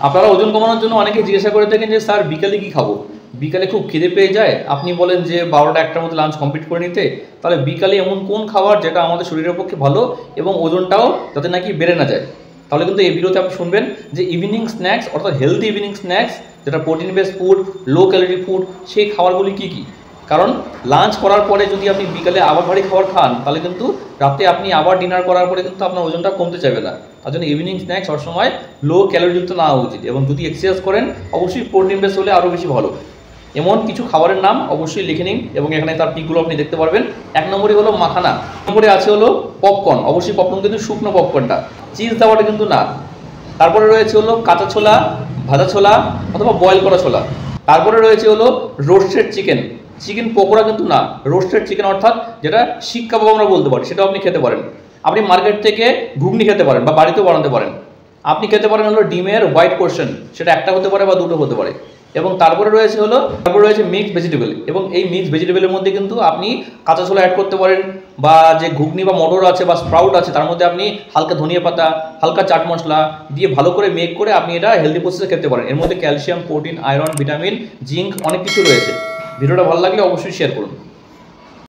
আপনারা ওজন কমানোর জন্য অনেকে জিজ্ঞাসা করে থাকেন যে স্যার বিকালে কি খাবো, বিকালে খুব খিদে পেয়ে যায়, আপনি বলেন যে 12টা-1টার মধ্যে লাঞ্চ কমপ্লিট করে নিতে। তাহলে বিকালে এমন কোন খাবার যেটা আমাদের শরীরের পক্ষে ভালো এবং ওজনটাও যাতে নাকি বেড়ে না যায়, তাহলে কিন্তু এই ভিডিওতে আপনি শুনবেন যে ইভিনিং স্ন্যাক্স অর্থাৎ হেলদি ইভিনিং স্ন্যাক্স, যেটা protein base food, low calorie food, সেই খাবারগুলি কী কী। কারণ লাঞ্চ করার পরে যদি আপনি বিকালে আবার ভারী খাবার খান, তাহলে কিন্তু রাতে আপনি আবার ডিনার করার পরে কিন্তু আপনার ওজনটা কমতে চাইবে না। তার জন্য ইভিনিং স্ন্যাক্স সবসময় লো ক্যালোরিযুক্ত না হওয়া উচিত, এবং যদি এক্সারসাইজ করেন অবশ্যই প্রোটিন বেস হলে আরও বেশি ভালো। এমন কিছু খাবারের নাম অবশ্যই লিখে নিন, এবং এখানে তার পিকগুলো আপনি দেখতে পারবেন। 1 নম্বরে হলো মাখানা, 2 নম্বরে আছে হলো পপকর্ন, অবশ্যই পপকর্ন কিন্তু শুকনো পপকর্নটা, চিজ দেওয়াটা কিন্তু না। তারপরে রয়েছে হলো কাঁচা ছোলা, ভাজা ছোলা অথবা বয়েল করা ছোলা। তারপরে রয়েছে হলো রোস্টেড চিকেন, চিকেন পকোড়া কিন্তু না, রোস্টেড চিকেন অর্থাৎ যেটা শিক কাবাব আমরা বলতে পারি, সেটাও আপনি খেতে পারেন। আপনি মার্কেট থেকে ঘুগনি খেতে পারেন বা বাড়িতেও বানাতে পারেন। আপনি খেতে পারেন হলো ডিমের হোয়াইট পোর্শন, সেটা একটা হতে পারে বা দুটো হতে পারে। এবং তারপরে রয়েছে মিক্সড ভেজিটেবল, এবং এই মিক্সড ভেজিটেবলের মধ্যে কিন্তু আপনি কাঁচা ছোলা অ্যাড করতে পারেন, বা যে ঘুগনি বা মটর আছে বা স্প্রাউট আছে তার মধ্যে আপনি হালকা ধনিয়া পাতা, হালকা চাট মশলা দিয়ে ভালো করে মেক করে আপনি এটা হেলদি প্রসেসে খেতে পারেন। এর মধ্যে calcium, protein, iron, vitamin, zinc অনেক কিছু রয়েছে। ভিডিওটা ভালো লাগলে অবশ্যই শেয়ার করুন।